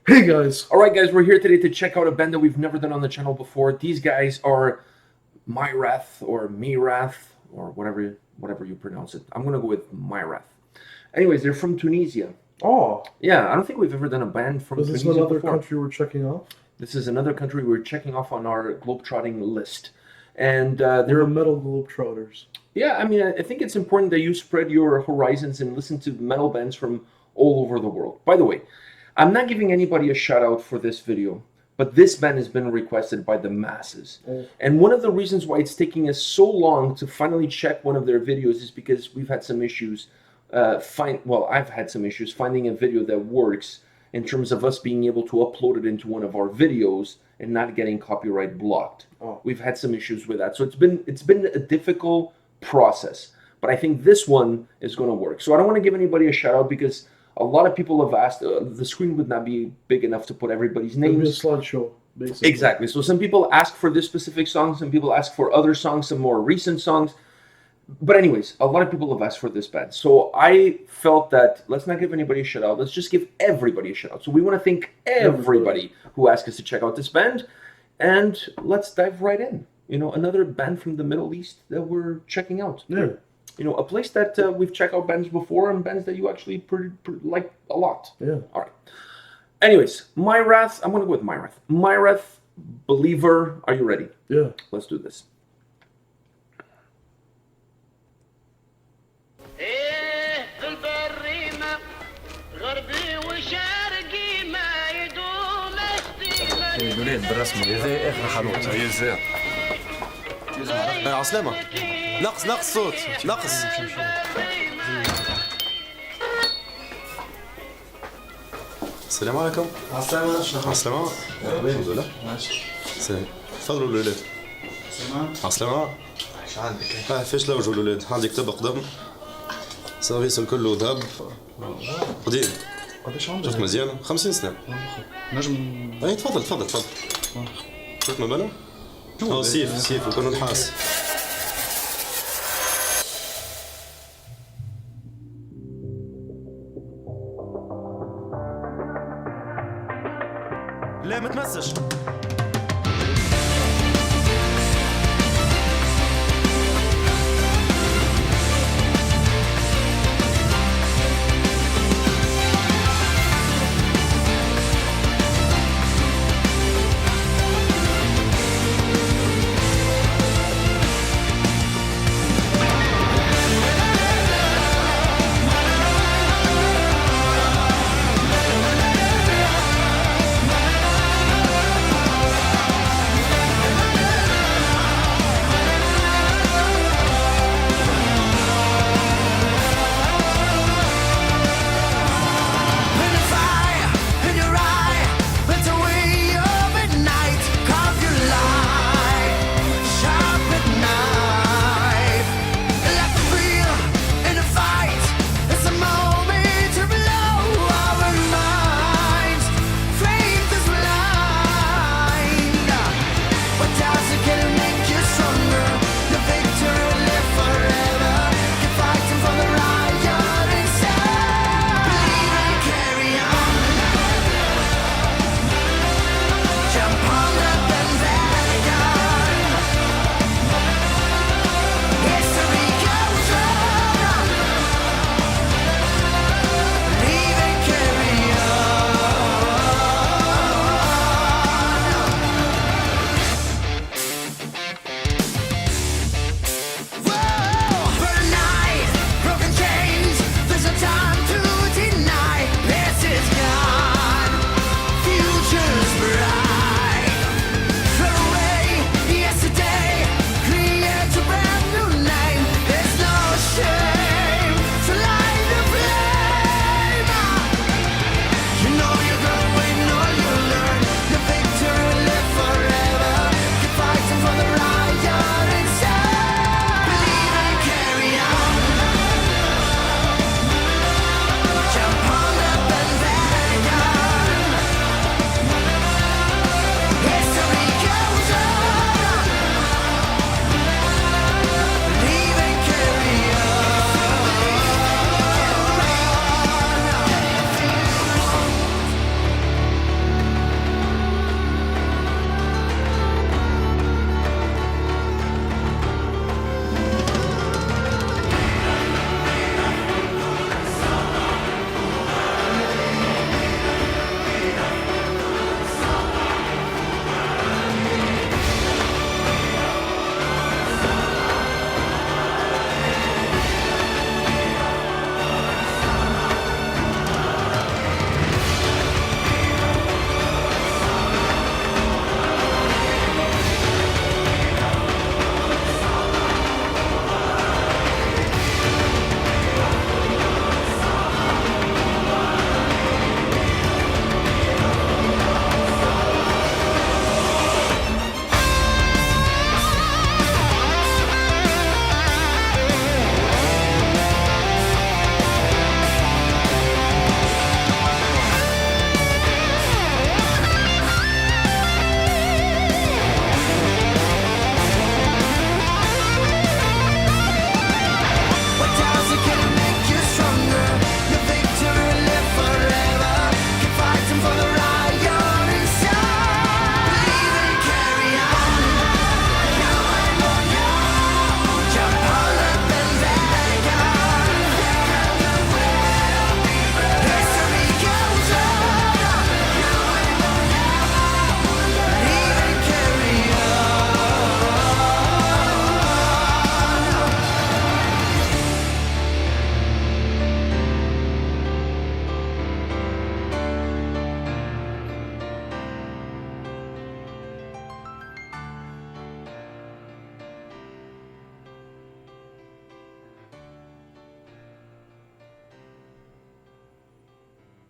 Hey guys! Alright guys, we're here today to check out a band that we've never done on the channel before. These guys are Myrath or Myrath or whatever you pronounce it. I'm gonna go with Myrath. Anyways, they're from Tunisia. Oh! Yeah, I don't think we've ever done a band from Tunisia before. Is this another country we're checking off? This is another country we're checking off on our globetrotting list. And they're metal globetrotters. Yeah, I mean, I think it's important that you spread your horizons and listen to metal bands from all over the world. By the way, I'm not giving anybody a shout out for this video, but this band has been requested by the masses. And one of the reasons why it's taking us so long to finally check one of their videos is because we've had some issues. I've had some issues finding a video that works in terms of us being able to upload it into one of our videos and not getting copyright blocked. We've had some issues with that. So it's been a difficult process, but I think this one is going to work. So I don't want to give anybody a shout out because a lot of people have asked, the screen would not be big enough to put everybody's names. It'd be a slideshow, basically. Exactly. So some people ask for this specific song, some people ask for other songs, some more recent songs. But anyways, a lot of people have asked for this band. So I felt that let's not give anybody a shout out. Let's just give everybody a shout out. So we want to thank everybody who asked us to check out this band. And let's dive right in. You know, another band from the Middle East that we're checking out. Yeah. You know, a place that we've checked out bands before and bands that you actually like a lot. Yeah. All right. Anyways, Myrath. I'm going to go with Myrath. Myrath, Believer. Are you ready? Yeah. Let's do this. الولاد بالرسمي هذا اخر حانوت هي الزين عسلامة نقص صوت نقص السلام عليكم السلام السلام الحمد لله سلام تفضلوا الولاد عسلامة ايش عندك فاش لوجوا الولاد عندي كتاب قدم سيرفيس الكل ذهب قديم قداش عمرك؟ شفت مزيان 50 سنة نجم اي تفضل شفت ما بالك؟ سيف وكانوا نحاس لا ما تمسش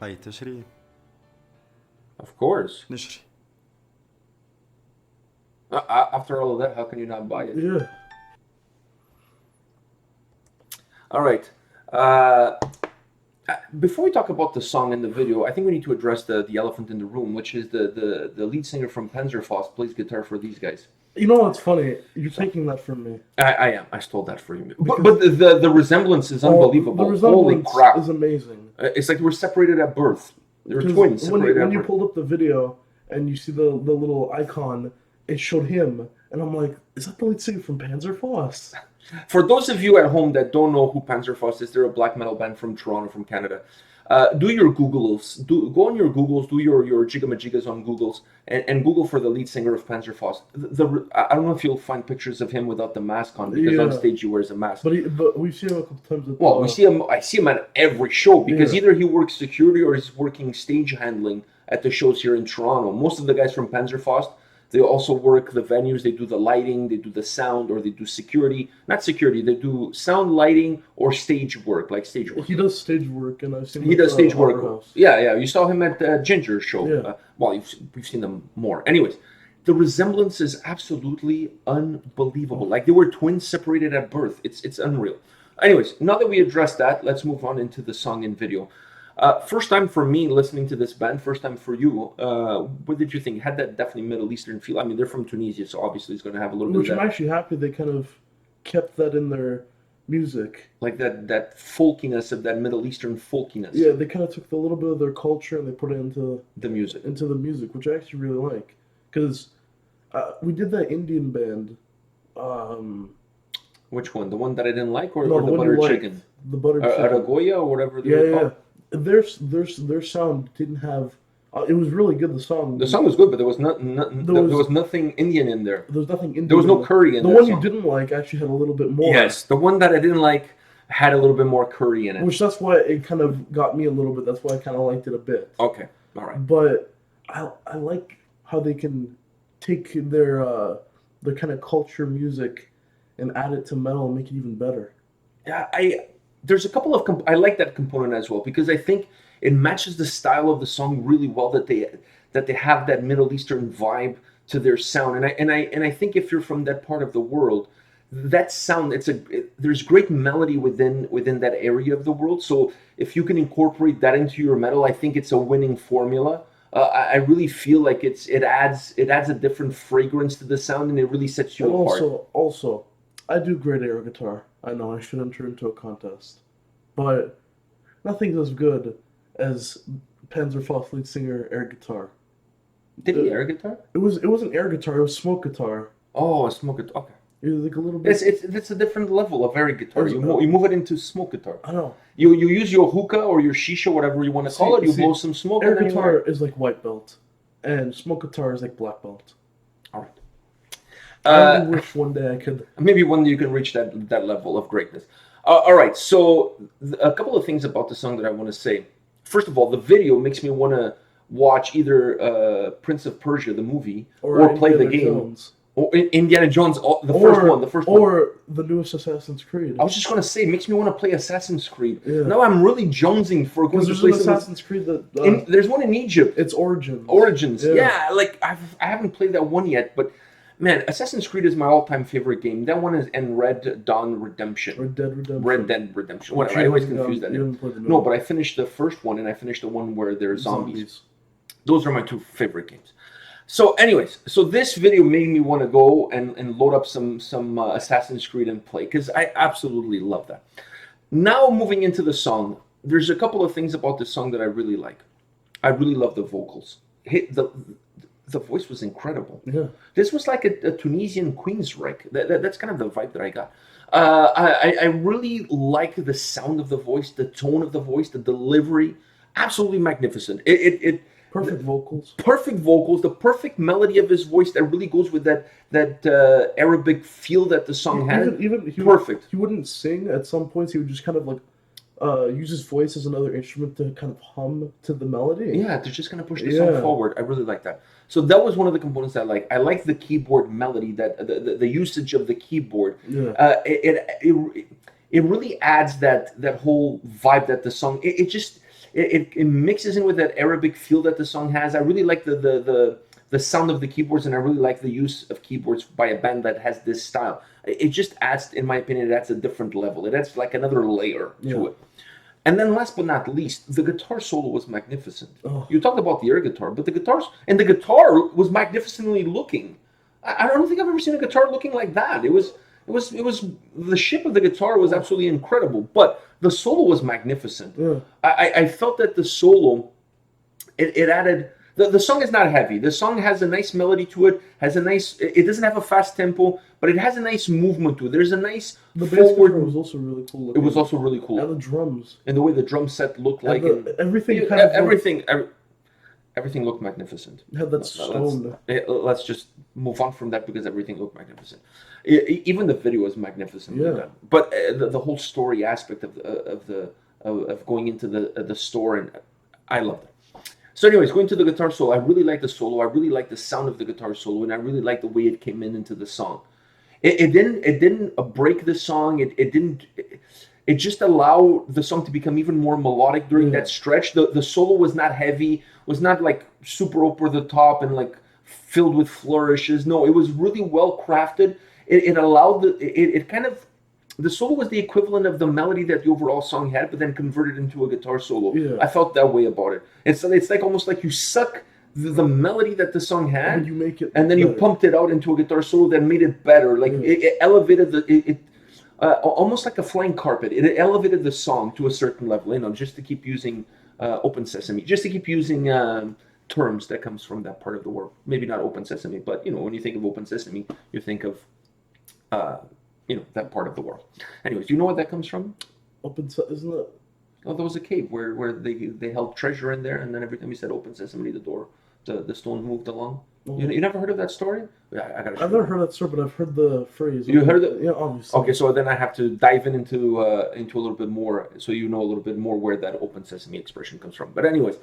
هاي تشري Of course. نشري. After all of that, how can you not buy it? Yeah. All right. Before we talk about the song and the video, I think we need to address the elephant in the room, which is the lead singer from Panzerfaust plays guitar for these guys. You know what's funny? You're taking that from me. I am. I stole that for you. But the resemblance is unbelievable. The resemblance Holy crap. is amazing. It's like they were separated at birth. They were twins separated when at you birth. pulled up the video and you see the little icon, it showed him. And I'm like, is that the lead singer from Panzerfaust? For those of you at home that don't know who Panzerfaust is, they're a black metal band from Toronto, from Canada. Do your Googles. Go on your Googles, do your jigamajigas on Googles, and Google for the lead singer of Panzerfaust. I don't know if you'll find pictures of him without the mask on, because on stage he wears a mask. But we've seen him a couple times. Well, I see him at every show, because either he works security or he's working stage handling at the shows here in Toronto. Most of the guys from Panzerfaust, they also work the venues, they do the lighting, they do the sound, or they do security. Not security, they do sound, lighting, or stage work, like stage work. He does stage work, and I've seen him. He does stage work. House. Yeah. You saw him at Ginger's show. Yeah. We've seen them more. Anyways, the resemblance is absolutely unbelievable. Like they were twins separated at birth. It's unreal. Anyways, now that we addressed that, let's move on into the song and video. First time for me listening to this band, first time for you. What did you think? Had that definitely Middle Eastern feel. I mean, they're from Tunisia, so obviously it's going to have a little bit of that. I'm actually happy they kind of kept that in their music. Like that folkiness of that Middle Eastern folkiness. Yeah, they kind of took a little bit of their culture and they put it into the music. Which I actually really like. Because we did that Indian band. Which one? The one that I didn't like, or No, the butter chicken? The butter chicken. Aragoya, or whatever they were called? Their sound didn't have. It was really good. The song was good, but there was there was nothing Indian in there. There was nothing Indian. There was no curry in there. The one you didn't like actually had a little bit more. Yes, the one that I didn't like had a little bit more curry in it. Which that's why it kind of got me a little bit. That's why I kind of liked it a bit. Okay, all right. But I like how they can take their kind of culture music and add it to metal and make it even better. Yeah, there's a couple of I like that component as well, because I think it matches the style of the song really well, that they have that Middle Eastern vibe to their sound, and I think if you're from that part of the world, that sound there's great melody within that area of the world. So if you can incorporate that into your metal, I think it's a winning formula. I really feel like it adds a different fragrance to the sound, and it really sets you apart. Also, I do great air guitar. I know I should enter into a contest, but nothing's as good as Panzerfaust lead singer air guitar. Did he air guitar? It wasn't air guitar. It was smoke guitar. Oh, a smoke guitar. Okay. It was like a little bit. It's a different level of air guitar. You move it into smoke guitar. I know. You use your hookah or your shisha, whatever you want to call it. You blow some smoke. Air guitar is like white belt, and smoke guitar is like black belt. All right. I wish one day I could. Maybe one day you can reach that level of greatness. All right. So a couple of things about the song that I want to say. First of all, the video makes me want to watch either Prince of Persia, the movie, or play the game. Jones. Or Indiana Jones, the first one. Or the newest Assassin's Creed. I was just going to say, it makes me want to play Assassin's Creed. Yeah. Now I'm really jonesing for going to play an Assassin's Creed that... there's one in Egypt. It's Origins. Origins, yeah. Like, I haven't played that one yet, but... Man, Assassin's Creed is my all-time favorite game. That one is and Red Dawn Redemption. Red Dead Redemption. Whatever. I always confuse that name. No, but I finished the first one, and I finished the one where there's zombies. Those are my two favorite games. So, anyways, this video made me want to go and load up some Assassin's Creed and play, because I absolutely love that. Now, moving into the song, there's a couple of things about this song that I really like. I really love the vocals. The voice was incredible. Yeah. This was like a Tunisian Queensryche. That's kind of the vibe that I got. I really like the sound of the voice, the tone of the voice, the delivery. Absolutely magnificent. Perfect vocals. Perfect vocals. The perfect melody of his voice that really goes with that Arabic feel that the song had. Perfect. He wouldn't sing at some points. He would just kind of like use his voice as another instrument to kind of hum to the melody. Yeah, to just kind of push the song forward. I really like that. So that was one of the components I like. I like the keyboard melody, that the usage of the keyboard. Yeah. It really adds that whole vibe that the song. it mixes in with that Arabic feel that the song has. I really like the sound of the keyboards, and I really like the use of keyboards by a band that has this style. It just adds, in my opinion, it adds a different level. It adds like another layer to it. And then last but not least, the guitar solo was magnificent. Oh. You talked about the air guitar, but the guitar was magnificently looking. I don't think I've ever seen a guitar looking like that. It was the shape of the guitar was absolutely incredible, but the solo was magnificent. Yeah. I felt that the solo, it added. The song is not heavy. The song has a nice melody to it. It doesn't have a fast tempo, but it has a nice movement to it. There's a nice the bass guitar was also really cool looking. It was also really cool. And the drums. And the way the drum set looked like. Everything everything looked magnificent. It had that stone. Let's just move on from that because everything looked magnificent. Even the video was magnificent. Yeah. But the whole story aspect of going into the store, and I loved it. So anyways, going to the guitar solo, I really like the solo. I really like the sound of the guitar solo, and I really like the way it came into the song. It didn't break the song. It just allowed the song to become even more melodic during that stretch. The solo was not heavy, was not like super over the top and like filled with flourishes. No, it was really well crafted. It allowed the solo was the equivalent of the melody that the overall song had, but then converted into a guitar solo. Yeah. I felt that way about it. It's like almost like you suck the melody that the song had, and you make it and then better. You pumped it out into a guitar solo that made it better. Like it elevated almost like a flying carpet. It elevated the song to a certain level, just to keep using Open Sesame, just to keep using terms that comes from that part of the world. Maybe not Open Sesame, but when you think of Open Sesame, you think of that part of the world. Anyways, do you know what that comes from? Isn't it? Oh, there was a cave where they held treasure in there, and then every time you said "Open Sesame," the door, the stone moved along. Oh. You never heard of that story? Yeah, I've never heard that story, but I've heard the phrase. You heard it? Yeah, obviously. Okay, so then I have to dive into a little bit more, so you know a little bit more where that "Open Sesame" expression comes from. But anyways,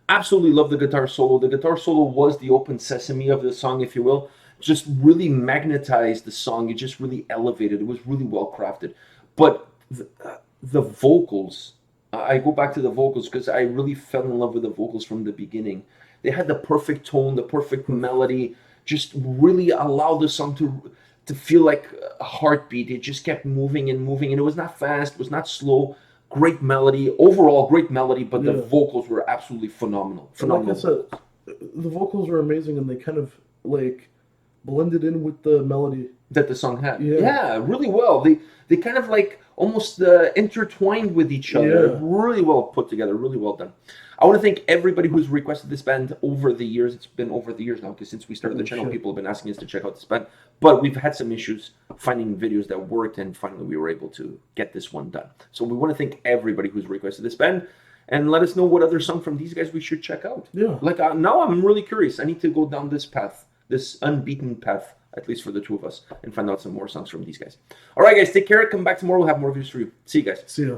absolutely love the guitar solo. The guitar solo was the "Open Sesame" of the song, if you will. Just really magnetized the song. It just really elevated. It was really well crafted. But the vocals, I go back to the vocals because I really fell in love with the vocals from the beginning. They had the perfect tone, the perfect melody, just really allowed the song to feel like a heartbeat. It just kept moving and moving, and it was not fast, it was not slow. Great melody, overall great melody, but the vocals were absolutely phenomenal. Phenomenal. Like I said, the vocals were amazing, and they kind of like blended in with the melody that the song had. Yeah, really well. They kind of like almost intertwined with each other. Yeah. Really well put together. Really well done. I want to thank everybody who's requested this band over the years. It's been over the years now because since we started the channel, people have been asking us to check out this band. But we've had some issues finding videos that worked, and finally we were able to get this one done. So we want to thank everybody who's requested this band, and let us know what other song from these guys we should check out. Yeah. Like now I'm really curious. I need to go down this path, this unbeaten path, at least for the two of us, and find out some more songs from these guys. All right, guys, take care. Come back tomorrow. We'll have more reviews for you. See you guys. See ya.